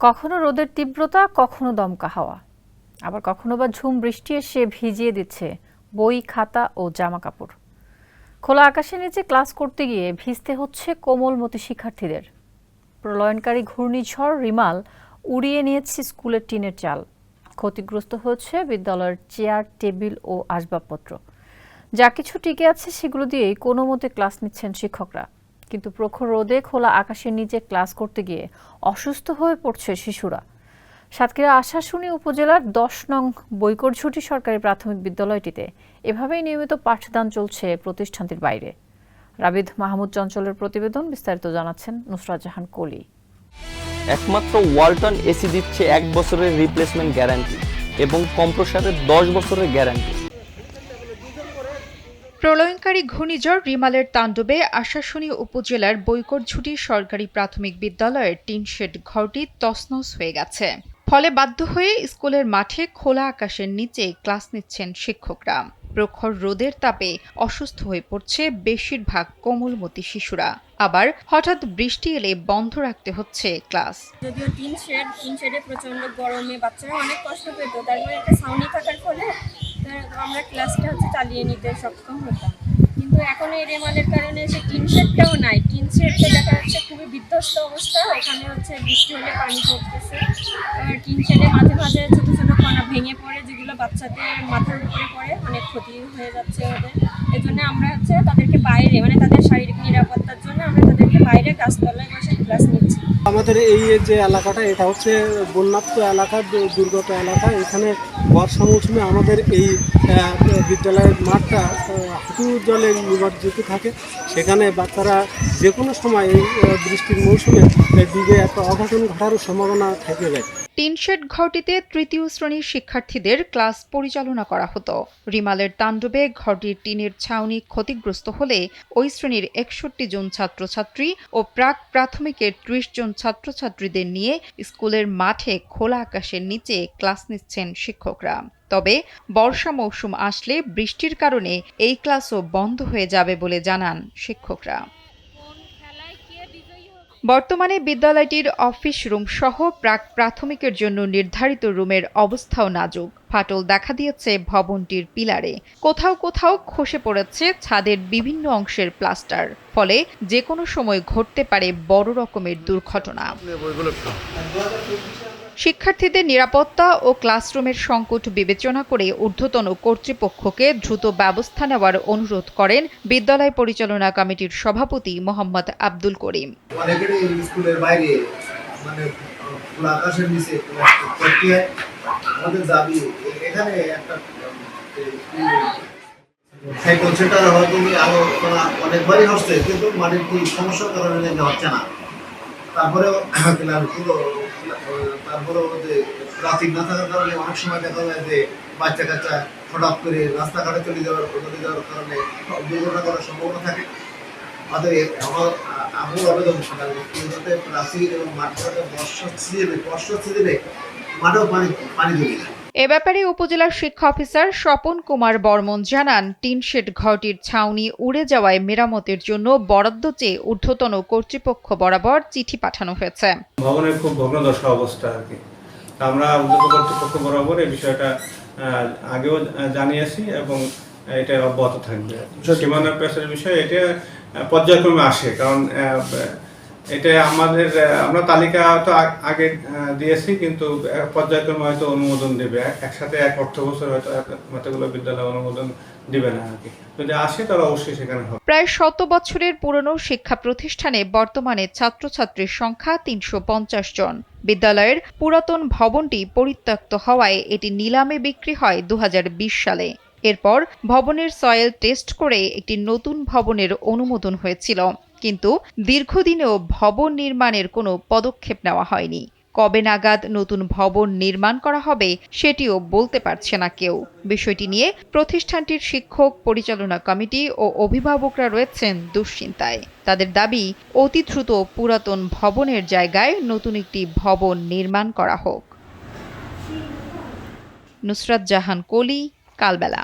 কখনো রোদের তীব্রতা, কখনো দমকা হাওয়া, আবার কখনো বা ঝুম বৃষ্টি এসে ভিজিয়ে দিচ্ছে বই, খাতা ও জামা কাপড়। খোলা আকাশের নিচে ক্লাস করতে গিয়ে ভিজতে হচ্ছে কোমলমতি শিক্ষার্থীদের। প্রলয়নকারী ঘূর্ণিঝড় রিমাল উড়িয়ে নিয়েছে স্কুলের টিনের চাল। ক্ষতিগ্রস্ত হচ্ছে বিদ্যালয়ের চেয়ার, টেবিল ও আসবাবপত্র। যা কিছু টিকে আছে সেগুলো দিয়েই কোনো মতে ক্লাস নিচ্ছেন শিক্ষকরা। কিন্তু প্রখর রোদে খোলা আকাশের নিচে ক্লাস করতে গিয়ে অসুস্থ হয়ে পড়ছে শিশুরা। সাতক্ষীরা আশাশুনি উপজেলার ১০ নং বৈকরঝুটি সরকারি প্রাথমিক বিদ্যালয়টিতে এভাবেই নিয়মিত পাঠদান চলছে প্রতিষ্ঠানটির বাইরে। রাবিদ মাহমুদ চঞ্চলের প্রতিবেদন, বিস্তারিত জানাচ্ছেন নুসরাত জাহান কলি। একমাত্র ওয়ালটন এসি দিচ্ছে ১ বছরের রিপ্লেসমেন্ট গ্যারান্টি এবং কম্প্রেসারের ১০ বছরের গ্যারান্টি। প্রলয়ঙ্কারী ঘূর্ণিঝড় রিমালের তাণ্ডবে আশাশুনি উপজেলার বৈকরঝুটি সরকারি প্রাথমিক বিদ্যালয়ের টিন শেড ঘরটি তছনছ হয়ে গেছে। ফলে বাধ্য হয়ে স্কুলের মাঠে খোলা আকাশের নিচে ক্লাস নিচ্ছেন শিক্ষকরা। প্রখর রোদের তাপে অসুস্থ হয়ে পড়ছে বেশিরভাগ কোমলমতি শিশুরা। আবার হঠাৎ বৃষ্টি এলে বন্ধ রাখতে হচ্ছে ক্লাস। যদিও টিন শেডে প্রচন্ড গরমে বাচ্চারা অনেক কষ্ট পেত, তারপরে একটা ছাউনি থাকার ফলে আমরা ক্লাসটা চালিয়ে নিতে সক্ষম হতাম। কিন্তু এখন এই রেমালের কারণে সে টিন শেডটাও নাই। টিন শেডটা দেখা যাচ্ছে খুবই বিধ্বস্ত অবস্থা। ওখানে বৃষ্টি হলে পানি পড়তেছে। আর টিন শেডে মাঝে মাঝে ছোটো ছোটো কণা ভেঙে পড়ে, যেগুলো বাচ্চাদের মাথার উপরে পড়ে অনেক ক্ষতি হয়ে যাচ্ছে ওদের। এই জন্য আমরা তাদেরকে বাইরে, তাদের শারীরিক নিরাপত্তার জন্য আমরা তাদেরকে বাইরে গাছতলায় বসে ক্লাস নিচ্ছি। আমাদের এই যে এলাকাটা, এটা হচ্ছে বন্যাপ্ত এলাকা, দুর্গত এলাকা। এখানে বর্ষা মৌসুমে আমাদের এই বিদ্যালয়ের মাঠটা হাঁটু জলে নিমজ্জিত থাকে। সেখানে বাচ্চারা যে কোনো সময় এই বৃষ্টির মৌসুমে ডুবে একটা অঘটন ঘটারও সম্ভাবনা থেকে যায়। টিনশেড ঘরটিতে তৃতীয় শ্রেণীর শিক্ষার্থীদের ক্লাস পরিচালনা করা হতো। রিমালের তাণ্ডবে ঘরটির টিনের ছাউনি ক্ষতিগ্রস্ত হলে ওই শ্রেণীর ৬১ জন ছাত্রছাত্রী ও প্রাক প্রাথমিকের ৩০ জন ছাত্রছাত্রীদের নিয়ে স্কুলের মাঠে খোলা আকাশের নিচে ক্লাস নিচ্ছেন শিক্ষকরা। তবে বর্ষা মৌসুম আসলে বৃষ্টির কারণে এই ক্লাসও বন্ধ হয়ে যাবে বলে জানান শিক্ষকরা। বর্তমানে বিদ্যালয়টির অফিস রুম সহ প্রাক প্রাথমিকের জন্য নির্ধারিত রুমের অবস্থাও নাজুক। ফাটল দেখা দিয়েছে ভবনটির পিলারে। কোথাও কোথাও খসে পড়েছে ছাদের বিভিন্ন অংশের প্লাস্টার। ফলে যে কোনো সময় ঘটতে পারে বড় রকমের দুর্ঘটনা। শিক্ষার্থীদের নিরাপত্তা ও ক্লাসরুমের সংকট বিবেচনা করে ঊর্ধ্বতন কর্তৃপক্ষকে দ্রুত ব্যবস্থা নেওয়ার অনুরোধ করেন বিদ্যালয় পরিচালনা কমিটির সভাপতি মোহাম্মদ আব্দুল করিম। স্কুলের বাইরে খোলা আকাশের নিচে করতে হয়, আমাদের দাবি এখানে একটা সাইকেল সেন্টার হয়তো আলোচনা অনেকবারই হচ্ছে, কিন্তু মাটির কি সমস্যার কারণে হচ্ছে না। তারপরেও ট্রাফিক না থাকার কারণে অনেক সময় দেখা যায় যে বাচ্চা কাচ্চা হঠাৎ করে রাস্তাঘাটে চলে যাওয়ার কারণে দুর্ঘটনা করার সম্ভাবনা থাকে। আমার আবেদন যাতে ট্রাফিক এবং মাঠটাকে বর্ষা সিজনে মাঠেও পানি জমে যায়। এ ব্যাপারে উপজেলার শিক্ষা অফিসার স্বপন কুমার বর্মন জানান, টিনশেড ঘরটির ছাউনি উড়ে যাওয়ায় মেরামতের জন্য বরাদ্দ চেয়ে ঊর্ধ্বতন কর্তৃপক্ষ বরাবর চিঠি পাঠানো হয়েছে। ভবনের খুব ভগ্নদশা অবস্থা আর কি। আমরা ঊর্ধ্বতন কর্তৃপক্ষ বরাবর এই বিষয়টা আগেও জানিয়েছি এবং এটা অব্যাহত থাকবে। সীমানা পেশার বিষয় এটা পর্যায়ক্রমে আসে, কারণ এটা আমরা তালিকা তো আগে দিয়েছি, কিন্তু পর্যায়ক্রমে হয়তো অনুমোদন দেবে। একসাথে এক অর্থ বছর হয়তো এতগুলো বিদ্যালয় অনুমোদন দিবে না আর কি। যদি আসে তাহলে অবশ্যই সেখানে হবে। প্রায় ১০০ বছরের পুরনো শিক্ষা প্রতিষ্ঠানে বর্তমানে ছাত্রছাত্রীর সংখ্যা ৩৫০ জন। বিদ্যালয়ের পুরাতন ভবনটি পরিত্যক্ত হওয়ায় এটি নিলামে বিক্রি হয় ২০২০ সালে। এরপর ভবনের সয়েল টেস্ট করে একটি নতুন ভবনের অনুমোদন হয়েছিল, কিন্তু দীর্ঘদিনেও ভবন নির্মাণের কোনো পদক্ষেপ নেওয়া হয়নি। কবে নাগাদ নতুন ভবন নির্মাণ করা হবে সেটিও বলতে পারছে না কেউ। বিষয়টি নিয়ে প্রতিষ্ঠানটির শিক্ষক, পরিচালনা কমিটি ও অভিভাবকরা রয়েছেন দুশ্চিন্তায়। তাদের দাবি, অতি দ্রুত পুরাতন ভবনের জায়গায় নতুন একটি ভবন নির্মাণ করা হোক। নুসরাত জাহান কলি, কালবেলা।